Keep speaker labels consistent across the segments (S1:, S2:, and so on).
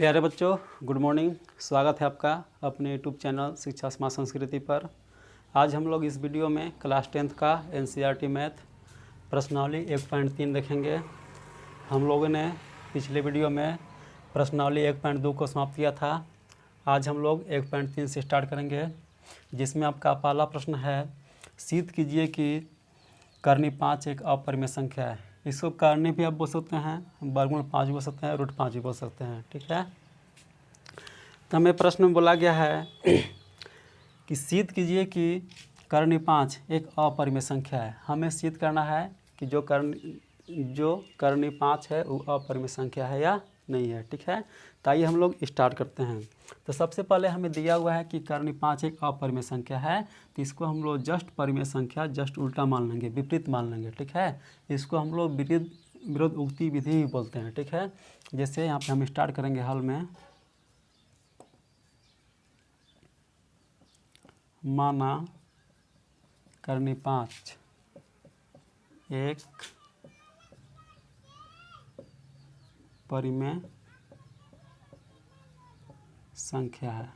S1: प्यारे बच्चों, good morning. स्वागत है आपका अपने यूट्यूब चैनल शिक्षा समाज संस्कृति पर। आज हम लोग इस वीडियो में क्लास 10th का एनसीईआरटी मैथ प्रश्नावली 1.3 देखेंगे। हम लोगों ने पिछले वीडियो में प्रश्नावली 1.2 को समाप्त किया था। आज हम लोग 1.3 से स्टार्ट करेंगे, जिसमें आपका पहला प्रश्न है, सिद्ध कीजिए कि कर्णी 5 एक अपरिमेय संख्या है। इसको कर्णी भी आप बोल सकते हैं, वर्गमूल 5 भी बोल सकते हैं, रूट 5 भी बोल सकते हैं। ठीक है, तो हमें प्रश्न में बोला गया है कि सिद्ध कीजिए कि कर्णी 5 एक अपरिमेय संख्या है। हमें सिद्ध करना है कि जो कर्णी 5 है वो अपरिमेय संख्या है या नहीं है। ठीक है, तो आइए हम लोग स्टार्ट करते हैं। तो सबसे पहले हमें दिया हुआ है कि कर्णी 5 एक अपरिमेय संख्या है, तो इसको हम लोग जस्ट परिमेय संख्या जस्ट उल्टा मान लेंगे, विपरीत मान लेंगे। ठीक है, इसको हम लोग विरोध उक्ति विधि भी बोलते हैं। ठीक है, जैसे यहाँ पे हम स्टार्ट करेंगे हल में। माना कर्णी 5 एक परिमेय संख्या है।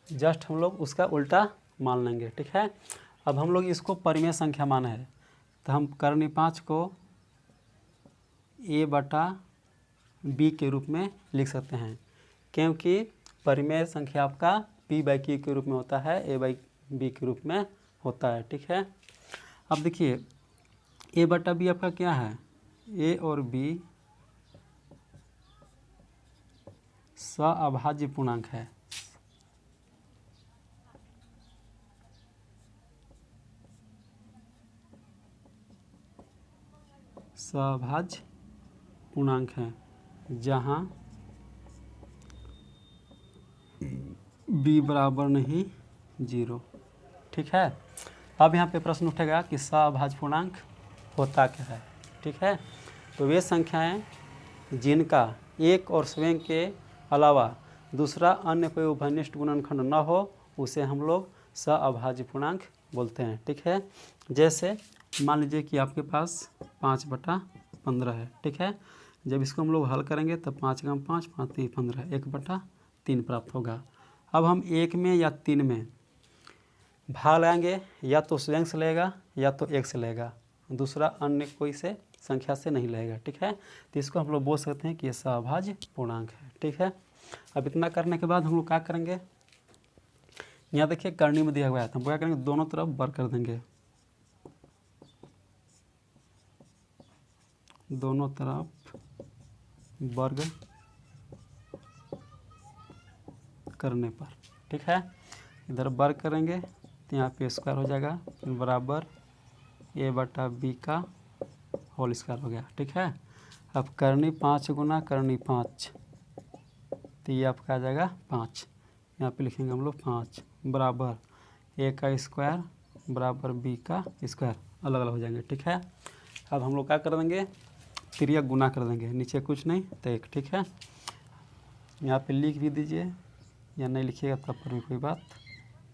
S1: जस्ट हम लोग उसका उल्टा मान लेंगे। ठीक है, अब हम लोग इसको परिमेय संख्या माना है, तो हम कर्णी 5 को a/b के रूप में लिख सकते हैं, क्योंकि परिमेय संख्या आपका p/q के रूप में होता है, a/b के रूप में होता है। ठीक है, अब देखिए a/b आपका क्या है, a और b सअभाज्य पूर्णांक है। सअभाज्य पूर्णांक है, जहाँ b बराबर नहीं 0। ठीक है, अब यहाँ पे प्रश्न उठेगा कि सअभाज्य पूर्णांक होता क्या है। ठीक है, तो वे संख्याएं जिनका एक और स्वयं के अलावा दूसरा अन्य कोई उभयनिष्ठ गुणनखंड न हो, उसे हम लोग सअभाज्य पूर्णांक बोलते हैं। ठीक है, जैसे मान लीजिए कि आपके पास 5/15 है। ठीक है, जब इसको हम लोग हल करेंगे तब 5 × 5 5 3 15 1/3 प्राप्त होगा। अब हम 1 में या 3 में भाग लगाएंगे, या तो स्वयं से लेगा या तो 1 से लेगा, दूसरा अन्य कोई से संख्या से नहीं लेगा। ठीक है, तो इसको हम लोग बोल सकते हैं कि ये सअभाज्य पूर्णांक है। ठीक है, अब इतना करने के बाद हम लोग क्या करेंगे, यहाँ देखिए कर्णी में दिया हुआ है, तो हम क्या करेंगे, दोनों तरफ वर्ग कर देंगे। दोनों तरफ वर्ग करने पर, ठीक है, इधर वर्ग करेंगे तो यहाँ पे स्क्वायर हो जाएगा, फिर बराबर a/b का होल स्क्वायर हो गया। ठीक है, अब कर्णी 5 गुना कर्णी 5, तो ये आपका आ जाएगा 5, यहाँ पे लिखेंगे हम लोग 5 बराबर a का स्क्वायर बराबर b का स्क्वायर, अलग अलग हो जाएंगे। ठीक है, अब हम लोग क्या कर देंगे, तिर्यक गुना कर देंगे, नीचे कुछ नहीं तो 1। ठीक है, यहाँ पे लिख भी दीजिए, या नहीं लिखिएगा तब पर भी कोई बात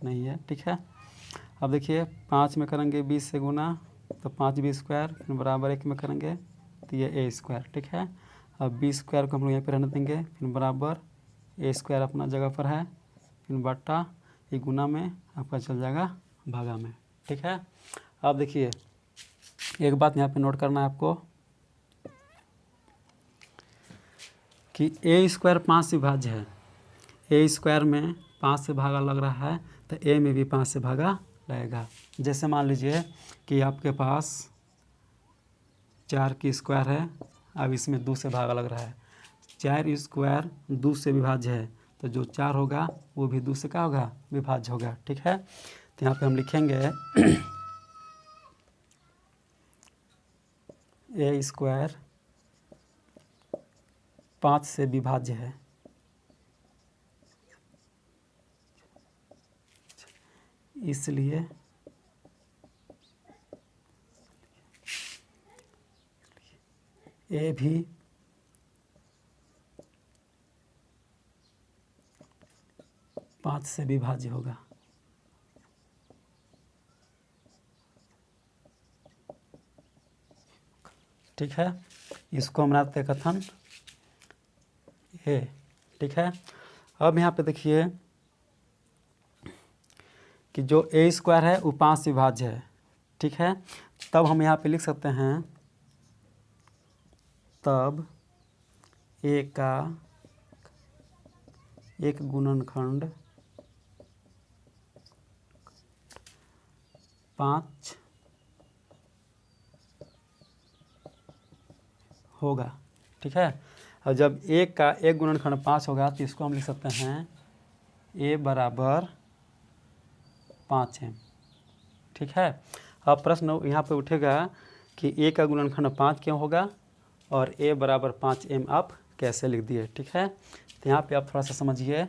S1: नहीं है। ठीक है, अब देखिए 5 में करेंगे 20 से गुना, तो 5b स्क्वायर, फिर बराबर 1 में करेंगे तो ये a स्क्वायर। ठीक है, अब b स्क्वायर को हम लोग यहाँ पे रहने देंगे, फिर बराबर a स्क्वायर अपना जगह पर है, फिर बट्टा ये गुना में आपका चल जाएगा भागा में। ठीक है, अब देखिए एक बात यहाँ पे नोट करना है आपको कि a स्क्वायर 5 से विभाज्य है। a स्क्वायर में 5 से भागा लग रहा है, तो a में भी 5 से भागा लगेगा। जैसे मान लीजिए कि आपके पास 4 की स्क्वायर है, अब इसमें 2 से भागा लग रहा है, 4 स्क्वायर 2 से विभाज्य है, तो जो 4 होगा वो भी 2 से क्या होगा, विभाज्य होगा। ठीक है, तो यहाँ पे हम लिखेंगे a स्क्वायर 5 से विभाज्य है, इसलिए a भी 5 से विभाज्य होगा। ठीक है। इसको हम बनाते हैं कथन ए, ठीक है। अब यहाँ पे देखिए कि जो ए स्क्वायर है वो 5 से विभाज्य है, ठीक है। तब हम यहाँ पे लिख सकते हैं तब ए का एक गुणनखंड 5 होगा, ठीक है। और जब ए का एक गुणनखंड 5 होगा तो इसको हम लिख सकते हैं ए बराबर 5m, ठीक है। अब प्रश्न यहाँ पे उठेगा कि ए का गुणनखंड 5 क्यों होगा और ए बराबर 5m आप कैसे लिख दिए, ठीक है। तो यहाँ पे आप थोड़ा सा समझिए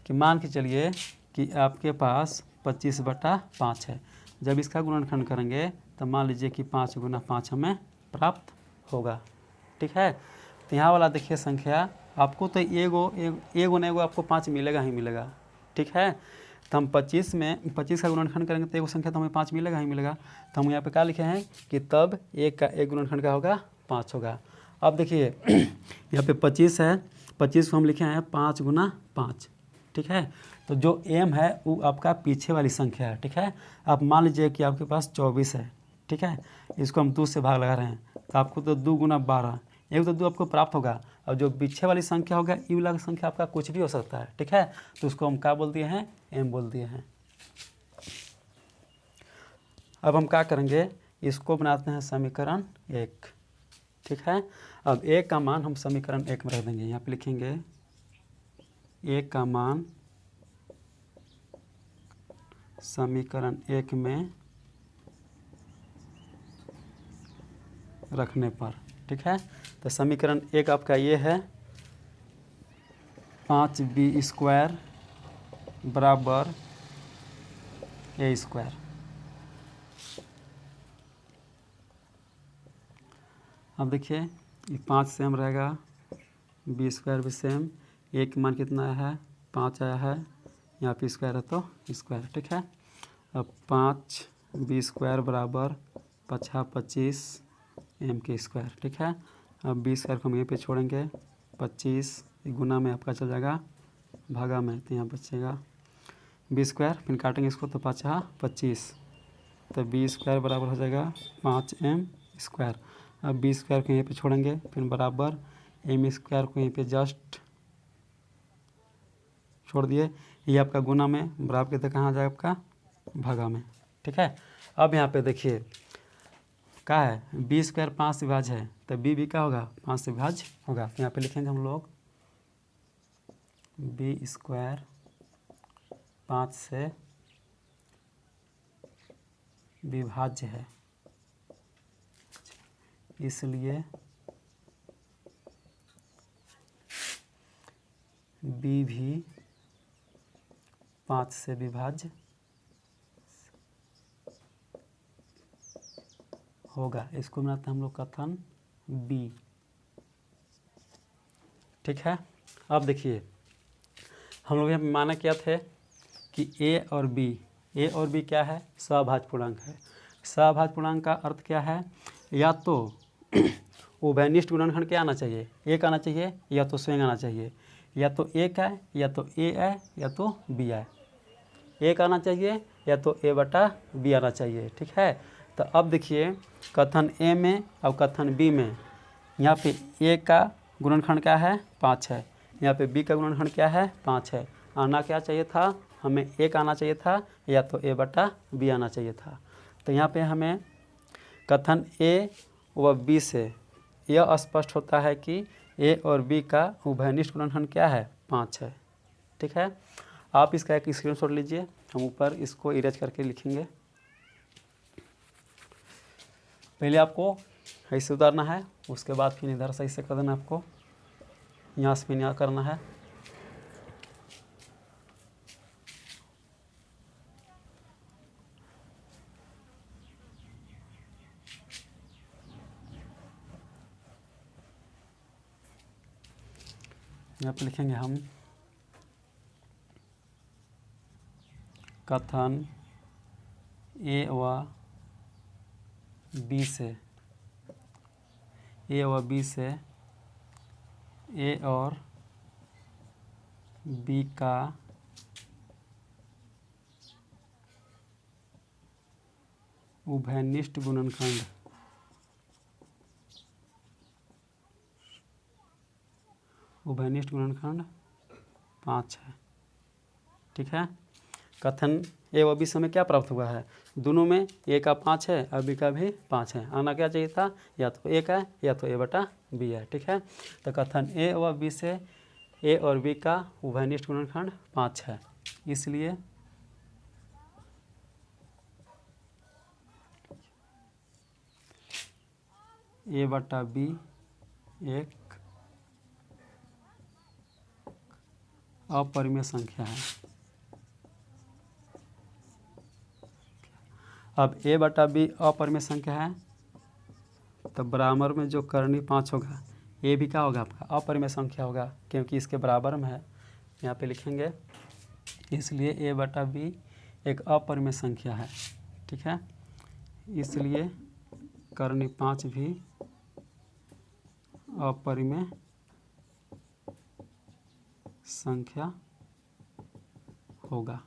S1: कि मान के चलिए कि आपके पास 25/5 है। जब इसका गुणनखंड करेंगे तो मान लीजिए कि 5 गुना 5 हमें प्राप्त होगा, ठीक है। तो यहाँ वाला देखिए संख्या आपको तो एगो ना एगो आपको 5 मिलेगा ही मिलेगा, ठीक है। तो हम 25 में 25 का गुणनखंड करेंगे तो एगो संख्या तो हमें 5 मिलेगा ही मिलेगा। तो हम यहाँ पे क्या लिखे हैं कि तब एक का एक गुणनखंड का होगा 5 होगा। अब देखिए यहाँ पे 25 है, 25 को हम लिखे हैं 5 गुना 5, ठीक है। तो जो m है वो आपका पीछे वाली संख्या है, ठीक है। आप मान लीजिए कि आपके पास 24 है, ठीक है। इसको हम 2 से भाग लगा रहे हैं तो आपको तो 2 गुना 12, एक तो 2 आपको प्राप्त होगा। और जो पीछे वाली संख्या होगा ई वाला संख्या आपका कुछ भी हो सकता है, ठीक है। तो उसको हम क्या बोल दिए हैं, m बोल दिए हैं। अब हम क्या करेंगे, इसको बनाते हैं समीकरण 1, ठीक है। अब a का मान हम समीकरण 1 में रख देंगे। यहाँ पे लिखेंगे a का मान समीकरण 1 में रखने पर, ठीक है। तो समीकरण 1 आपका ये है 5b स्क्वायर बराबर a स्क्वायर। अब देखिए ये 5 सेम रहेगा, b स्क्वायर भी सेम, a की मान कितना आया है 5 आया है, यहाँ पे स्क्वायर है तो स्क्वायर, ठीक है। अब 5b स्क्वायर बराबर 25 m के स्क्वायर, ठीक है। अब b स्क्वायर को हम यहीं पे छोड़ेंगे, 25 गुना में आपका चल जाएगा भागा में, तो यहाँ बचेगा b स्क्वायर, फिर काटेंगे इसको तो 5 25, तो b स्क्वायर बराबर हो जाएगा 5m स्क्वायर। अब b स्क्वायर को यहीं पे छोड़ेंगे, फिर बराबर m स्क्वायर को यहीं पे जस्ट छोड़ दिए, ये आपका गुना में बराबर के कहाँ जाएगा आपका भागा में, ठीक है। अब यहाँ पे देखिए क्या है, b स्क्वायर 5 से विभाज्य है तो b भी क्या होगा 5 से विभाज्य होगा। तो यहाँ पे लिखेंगे हम लोग b स्क्वायर 5 से विभाज्य है, इसलिए b भी 5 से विभाज्य होगा। इसको बनाते हैं हम लोग कथन b, ठीक है। अब देखिए हम लोग यहाँ पे माना क्या थे कि a और b क्या है, सभाज्य पूर्णांक है। सभाज्य पूर्णांक का अर्थ क्या है, या तो उभयनिष्ठ गुणनखंड क्या आना चाहिए, एक आना चाहिए, या तो स्वयं आना चाहिए, या तो एक है या तो a है या तो b है, एक आना चाहिए या तो a बटा b आना चाहिए, ठीक है। तो अब देखिए कथन a में और कथन b में, यहाँ पे a का गुणनखंड क्या है 5 है, यहाँ पे b का गुणनखंड क्या है 5 है। आना क्या चाहिए था, हमें एक आना चाहिए था या तो a बटा b आना चाहिए था। तो यहाँ पे हमें कथन a व b से यह स्पष्ट होता है कि a और b का उभयनिष्ठ गुणनखंड क्या है 5 है, ठीक है। आप इसका एक स्क्रीनशॉट लीजिए, हम ऊपर इसको इरेज करके लिखेंगे। पहले आपको ऐसे उतारना है, उसके बाद फिर इधर सही से कर देना, आपको यहाँ से फिर यहाँ करना है। यहाँ पे लिखेंगे हम कथन a व b से ए व बी से ए और बी का उभयनिष्ठ गुणनखंड उभयनिष्ठ गुणनखंड 5 है। ठीक है। कथन ए व बी से हमें क्या प्राप्त हुआ है, दोनों में ए का 5 है और बी का भी 5 है। आना क्या चाहिए था, या तो ए का या तो ए बटा बी है। ठीक है। तो कथन ए व बी से ए और बी का उभयनिष्ठ गुणनखंड 5 है, इसलिए ए बटा बी एक अपरिमेय संख्या है। अब ए बटा बी अपरिमेय संख्या है, तो बराबर में जो करनी 5 होगा, ए भी क्या होगा आपका अपरिमेय संख्या होगा, क्योंकि इसके बराबर में है। यहाँ पे लिखेंगे, इसलिए ए बटा बी एक अपरिमेय संख्या है। ठीक है। इसलिए करनी 5 भी अपरिमेय संख्या होगा।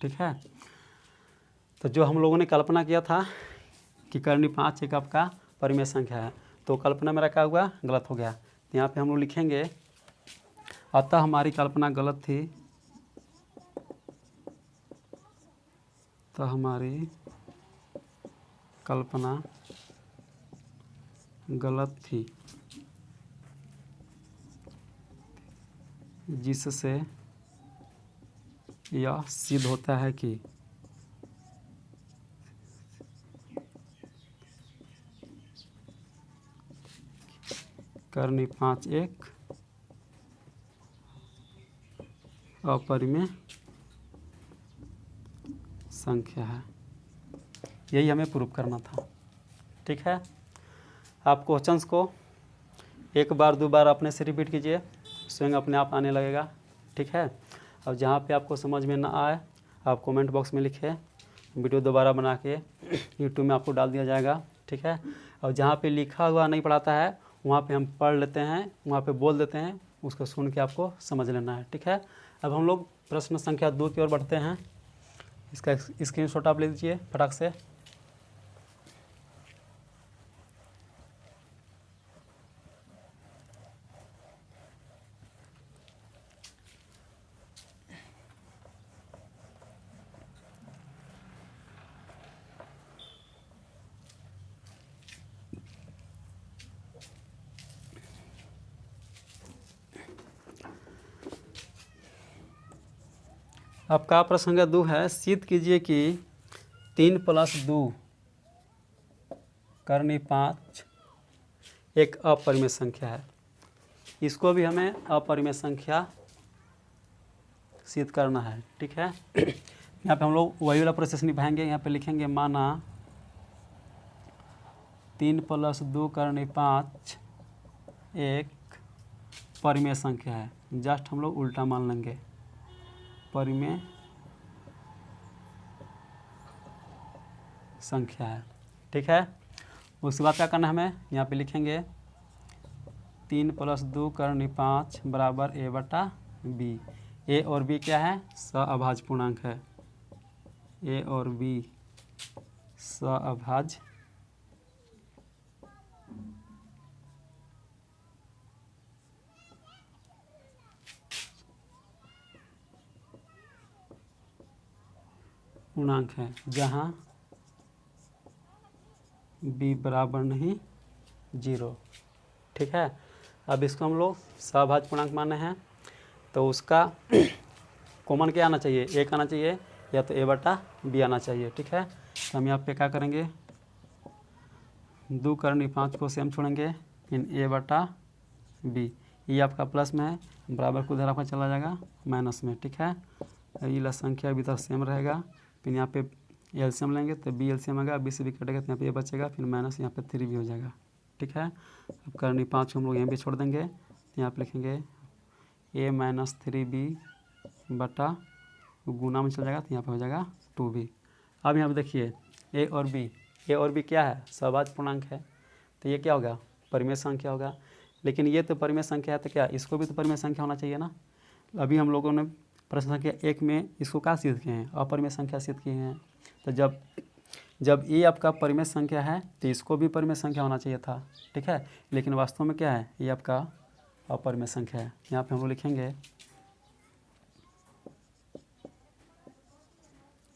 S1: ठीक है। तो जो हम लोगों ने कल्पना किया था कि करनी 5 एक आपका परिमेय संख्या है, तो कल्पना मेरा क्या हुआ, गलत हो गया। तो यहाँ पे हम लोग लिखेंगे, अतः हमारी कल्पना गलत थी, तो हमारी कल्पना गलत थी, जिससे यह सिद्ध होता है कि करनी 5 एक अपरिमेय संख्या है। यही हमें प्रूव करना था। ठीक है। आप क्वेश्चंस को एक बार 2 बार अपने से रिपीट कीजिए, स्वयं अपने आप आने लगेगा। ठीक है। और जहाँ पे आपको समझ में ना आए, आप कमेंट बॉक्स में लिखें, वीडियो दोबारा बना के यूट्यूब में आपको डाल दिया जाएगा। ठीक है। और जहाँ पे लिखा हुआ नहीं पढ़ाता है, वहाँ पे हम पढ़ लेते हैं, वहाँ पे बोल देते हैं, उसको सुन के आपको समझ लेना है। ठीक है। अब हम लोग प्रश्न संख्या 2 की ओर बढ़ते हैं। इसका स्क्रीनशॉट आप ले लीजिए फटाक से। आपका प्रश्न संख्या 2 है, सिद्ध कीजिए कि 3 + 2 करनी 5 एक अपरिमेय संख्या है। इसको भी हमें अपरिमेय संख्या सिद्ध करना है। ठीक है। यहाँ पे हम लोग वही वाला प्रोसेस निभाएंगे। यहाँ पे लिखेंगे, माना 3 + 2 करनी 5 एक परिमेय संख्या है। जस्ट हम लोग उल्टा मान लेंगे, परिमेय संख्या है। ठीक है। उसके बाद क्या करना है हमें, यहाँ पे लिखेंगे 3 + 2 करनी 5 बराबर ए बटा बी। ए और बी क्या है, सअभाज्य पूर्णांक है। ए और बी सअभाज्य पूर्णांक है, जहाँ b बराबर नहीं 0। ठीक है। अब इसको हम लोग सअभाज्य पूर्णांक माने हैं, तो उसका कॉमन क्या आना चाहिए, एक आना चाहिए, या तो a बटा b आना चाहिए। ठीक है। तो हम यहाँ पे क्या करेंगे, 2 करनी 5 को सेम छोड़ेंगे, फिर a बटा b। ये आपका प्लस में है, बराबर को उधर आपका चला जाएगा माइनस में। ठीक है। ये ला संख्या अभी तक सेम रहेगा। फिर यहाँ पे एलसीएम लेंगे तो बी एलसीएम आएगा, बी से बी कटेगा तो यहाँ पे ये बचेगा, फिर माइनस यहाँ पे 3 भी हो जाएगा। ठीक है। अब करनी 5 को हम लोग यहाँ भी छोड़ देंगे, तो यहाँ पे लिखेंगे a - 3b बटा गुना में चल जाएगा, तो यहाँ पे हो जाएगा 2b। अब यहाँ पे देखिए ए और बी क्या है, सअभाज्य पूर्णांक है, तो ये क्या होगा परिमेय संख्या होगा। लेकिन ये तो परिमेय संख्या है तो क्या इसको भी तो परिमेय संख्या होना चाहिए ना। अभी हम लोगों ने प्रश्न संख्या 1 में इसको क्या सिद्ध किए हैं, अपरिमेय संख्या सिद्ध किए हैं। तो जब ये आपका परिमेय संख्या है तो इसको भी परिमेय संख्या होना चाहिए था, ठीक है। लेकिन वास्तव में क्या है, ये आपका अपरिमेय संख्या है। यहाँ पे हम लोग लिखेंगे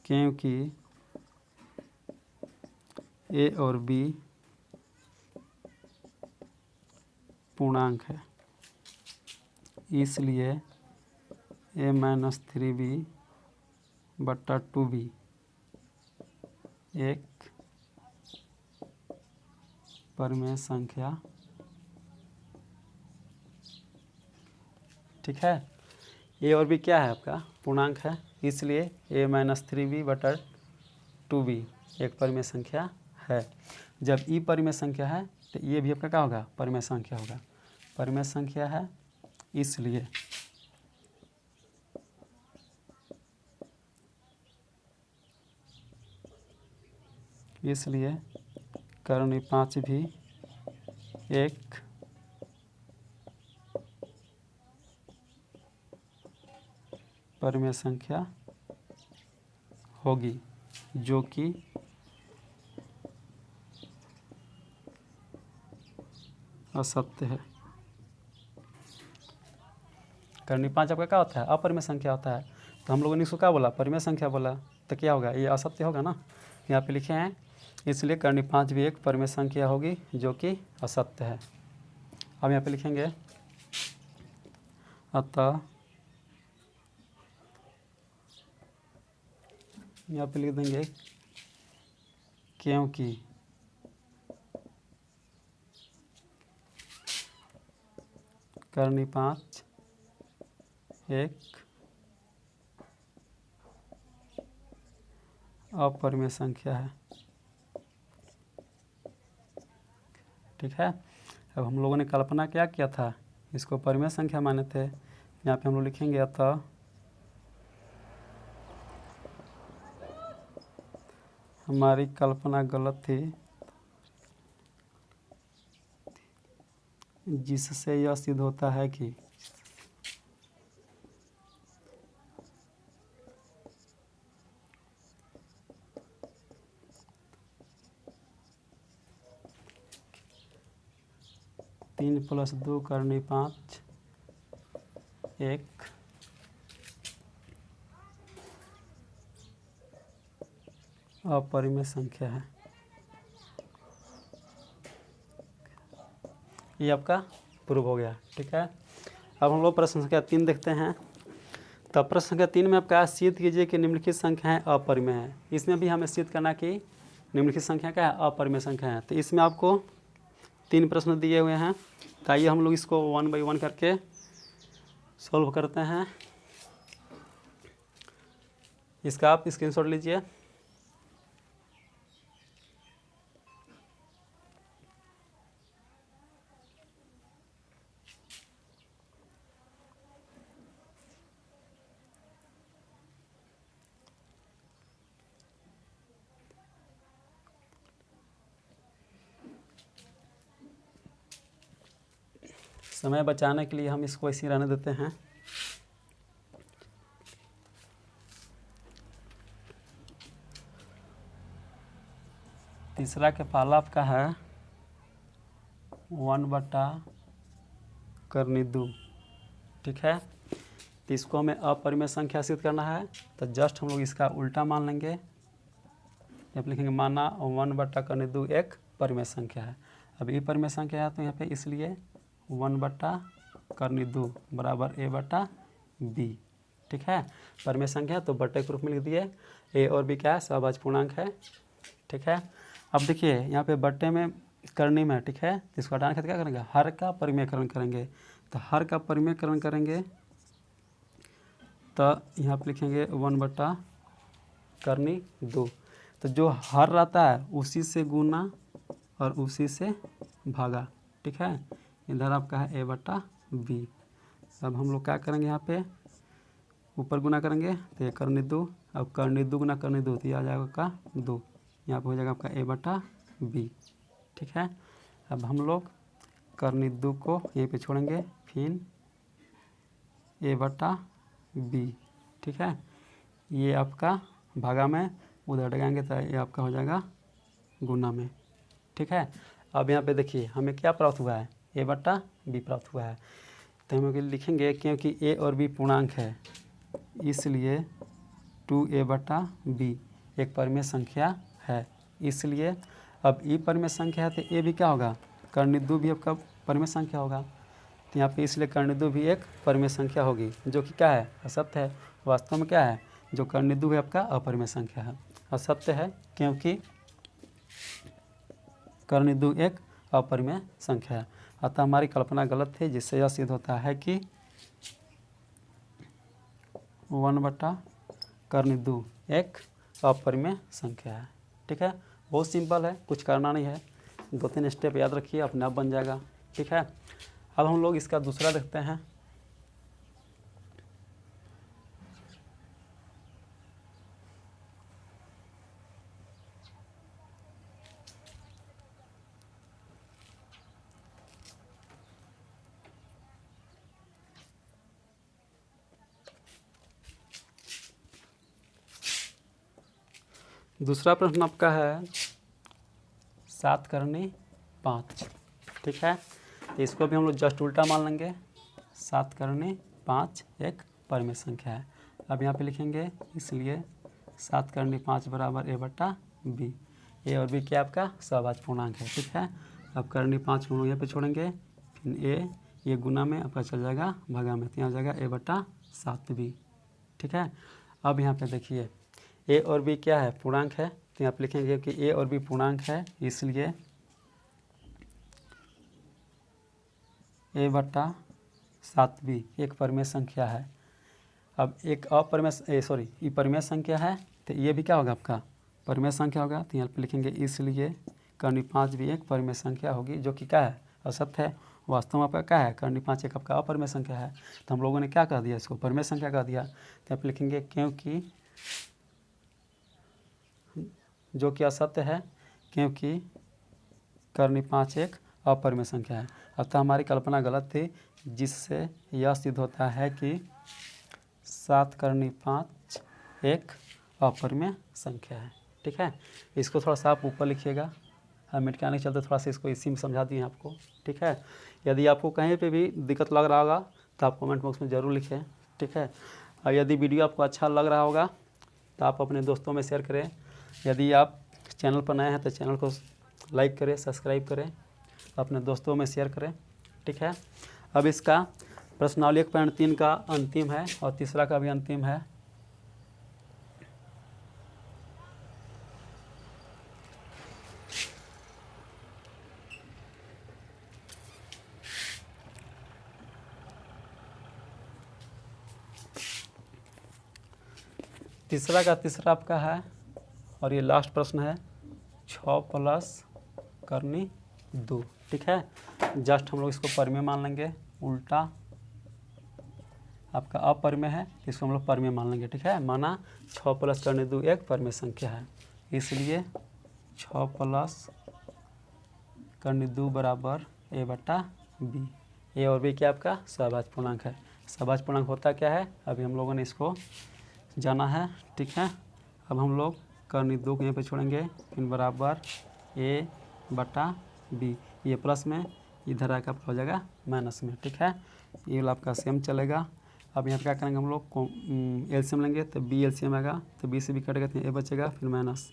S1: क्योंकि ए और बी पूर्णांक है, इसलिए a-3b/2b एक परिमेय संख्या, ठीक है। ए और बी क्या है, आपका पूर्णांक है, इसलिए a-3b/2b एक परिमेय संख्या है। जब ई परिमेय संख्या है तो ये भी आपका क्या होगा, परिमेय संख्या होगा। परिमेय संख्या है इसलिए कर्ण 5 भी एक परिमेय संख्या होगी, जो कि असत्य है। कर्ण 5 आपका क्या होता है, अपरिमेय संख्या होता है। तो हम लोगों ने इसको क्या बोला, परिमेय संख्या बोला, तो क्या होगा, ये असत्य होगा ना। यहाँ पे लिखे हैं इसलिए कर्ण 5 भी एक परिमेय संख्या होगी जो कि असत्य है। अब यहाँ पे लिखेंगे अतः, यहाँ पे लिख देंगे क्योंकि कर्ण 5 एक अपरिमेय संख्या है, ठीक है। अब हम लोगों ने कल्पना क्या किया था, इसको परिमेय संख्या माने थे। यहाँ पे हम लोग लिखेंगे अतः हमारी कल्पना गलत थी, जिससे यह सिद्ध होता है कि तीन प्लस 2 कर्ण 5 एक अपरिमेय संख्या है। ये आपका प्रूव हो गया, ठीक है। अब हम लोग प्रश्न संख्या 3 देखते हैं। तब प्रश्न संख्या 3 में आपका सिद्ध कीजिए कि निम्नलिखित संख्याएं अपरिमेय है। इसमें भी हमें सिद्ध करना कि निम्नलिखित संख्या क्या है, अपरिमेय संख्या है। तो इसमें आपको 3 प्रश्न दिए हुए हैं। तो आइए हम लोग इसको 1 बाई 1 करके सॉल्व करते हैं। इसका आप स्क्रीनशॉट लीजिए। समय बचाने के लिए हम इसको ऐसे ही रहने देते हैं। तीसरा के पहला आपका है 1/2, ठीक है। तो इसको हमें अपरिमेय संख्या सिद्ध करना है, तो जस्ट हम लोग इसका उल्टा मान लेंगे। यहाँ पे लिखेंगे माना 1/2 एक परिमेय संख्या है। अब ये परिमेय संख्या है तो यहाँ पे इसलिए 1/2 बराबर a/b, ठीक है। परिमेय संख्या तो बट्टे के रूप में लिख दिए। ए और बी क्या है, सहभाज्य पूर्णांक है, ठीक है। अब देखिए यहाँ पे बट्टे में करनी में, ठीक है। तो इसको हटाने के क्या करेंगे, हर का परिमेयकरण करेंगे। तो हर का परिमेयकरण करेंगे तो यहाँ पे लिखेंगे 1/2। तो जो हर रहता है उसी से गुना और उसी से भागा, ठीक है। इधर आपका है a/b। अब हम लोग क्या करेंगे, यहाँ पे ऊपर गुना करेंगे तो ये कर्ण 2, अब कर्ण 2 गुना कर्ण 2 तो ये आ जाएगा का 2, यहाँ पे हो जाएगा आपका a/b, ठीक है। अब हम लोग कर्णित 2 को यहीं पे छोड़ेंगे, फिर a/b। ठीक है, ये आपका भागा में उधर लगाएंगे तो ये आपका हो जाएगा गुना में। ठीक है, अब यहाँ पे देखिए हमें क्या प्राप्त हुआ है, a/b प्राप्त हुआ है। तो हम लिखेंगे क्योंकि a और b पूर्णांक है इसलिए 2a/b एक परिमेय संख्या है। इसलिए अब e परिमेय संख्या है तो a भी क्या होगा, कर्णित 2 भी आपका परिमेय संख्या होगा। तो यहाँ पे इसलिए कर्णित 2 भी एक परिमेय संख्या होगी, जो कि क्या है, असत्य है। वास्तव में क्या है, जो कर्णित 2 है आपका अपरिमेय संख्या है, असत्य है, क्योंकि कर्णित 2 एक अपरिमेय संख्या है। अतः हमारी कल्पना गलत थी, जिससे यह सिद्ध होता है कि 1/कर्णित 2 एक अपरिमेय संख्या है। ठीक है, बहुत सिंपल है, कुछ करना नहीं है, 2-3 स्टेप याद रखिए, अपने आप बन जाएगा। ठीक है, अब हम लोग इसका दूसरा देखते हैं। दूसरा प्रश्न आपका है 7×5। ठीक है, तो इसको भी हम लोग जस्ट उल्टा मान लेंगे। 7×5 एक परिमेय संख्या है। अब यहाँ पे लिखेंगे, इसलिए 7×5 बराबर a/b। ए और बी क्या आपका सहभाज्य पूर्णांक है। ठीक है, अब ×5 को हम लोग यहाँ पे छोड़ेंगे, फिर ये गुना में आपका चल जाएगा भागा में, तो यहाँ जाएगा a/7b। ठीक है, अब यहाँ पे देखिए a और b क्या है, पूर्णांक है। तो यहाँ पे लिखेंगे कि a और b पूर्णांक है, इसलिए a/7b एक परिमेय संख्या है। अब एक ई परिमेय संख्या है, तो ये भी क्या होगा आपका परिमेय संख्या होगा। तो यहाँ पे लिखेंगे इसलिए ×5 भी एक परिमेय संख्या होगी, जो कि क्या है, असत्य है। वास्तव में आपका क्या है, ×5 एक आपका अपरिमेय संख्या है। तो हम लोगों ने क्या कह दिया, इसको परिमेय संख्या कह दिया। तो यहाँ पे लिखेंगे क्योंकि, जो कि असत्य है, क्योंकि ×5 एक अपरिमेय संख्या है। अतः हमारी कल्पना गलत थी, जिससे यह सिद्ध होता है कि 7×5 एक अपरिमेय संख्या है। ठीक है, इसको थोड़ा सा आप ऊपर लिखिएगा, हम मिटकाने के चलते थोड़ा सा इसको इसी में समझा दिए आपको। ठीक है, यदि आपको कहीं पे भी दिक्कत लग रहा होगा तो आप कमेंट बॉक्स में ज़रूर लिखें। ठीक है, और यदि वीडियो आपको अच्छा लग रहा होगा तो आप अपने दोस्तों में शेयर करें। यदि आप चैनल पर नए हैं तो चैनल को लाइक करें, सब्सक्राइब करें, अपने दोस्तों में शेयर करें। ठीक है, अब इसका प्रश्नावली 1.3 का अंतिम है और तीसरा का भी अंतिम है। तीसरा का तीसरा आपका है और ये लास्ट प्रश्न है 6 + कर्णित 2। ठीक है, जस्ट हम लोग इसको परिमेय मान लेंगे, उल्टा आपका अपरिमेय है, इसको हम लोग परिमेय मान लेंगे। ठीक है, माना 6 + कर्णित 2 एक परिमेय संख्या है, इसलिए 6 + कर्णित 2 बराबर a/b। ए और बी क्या आपका सहभाज्य पूर्णांक है। सहभाज्य पूर्णांक होता क्या है, अभी हम लोगों ने इसको जाना है। ठीक है, अब हम लोग कर्णित 2 को यहाँ पे छोड़ेंगे, फिर बराबर a/b। ये प्लस में, इधर आकर हो जाएगा माइनस में। ठीक है, ये वाला आपका सेम चलेगा। अब यहाँ पे क्या करेंगे, हम लोग एलसीएम लेंगे तो b एलसीएम आएगा, तो b से b कटेगा तो a बचेगा, फिर माइनस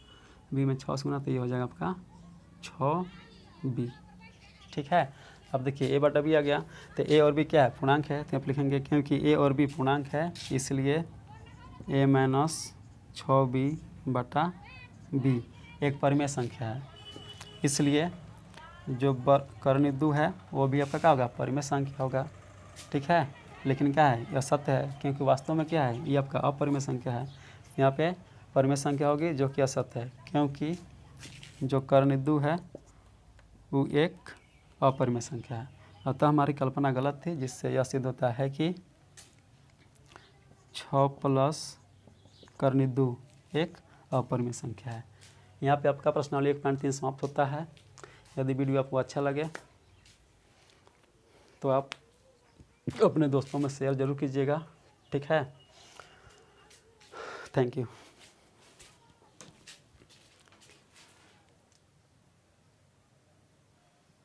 S1: b में 6 से गुना, तो ये हो जाएगा आपका 6b। ठीक है, अब देखिए a/b आ गया, तो a और b क्या है, पूर्णांक है। तो आप लिखेंगे क्योंकि a और b पूर्णांक है, इसलिए a - 6b/b एक परिमेय संख्या है। इसलिए जो कर्णित 2 है वो भी आपका क्या होगा, परिमेय संख्या होगा। ठीक है, लेकिन क्या है, यह सत्य है, क्योंकि वास्तव में क्या है, ये आपका अपरिमेय संख्या है। यहाँ पे परिमेय संख्या होगी, जो कि असत्य है, क्योंकि जो कर्णित 2 है वो एक अपरिमेय संख्या है। अतः हमारी कल्पना गलत थी, जिससे यह सिद्ध होता है कि 6 + कर्णित 2 एक अपरिमेय संख्या है। यहाँ पे आपका प्रश्नावली 1.3 समाप्त होता है। यदि वीडियो आपको अच्छा लगे तो आप अपने दोस्तों में शेयर ज़रूर कीजिएगा, ठीक है। Thank you.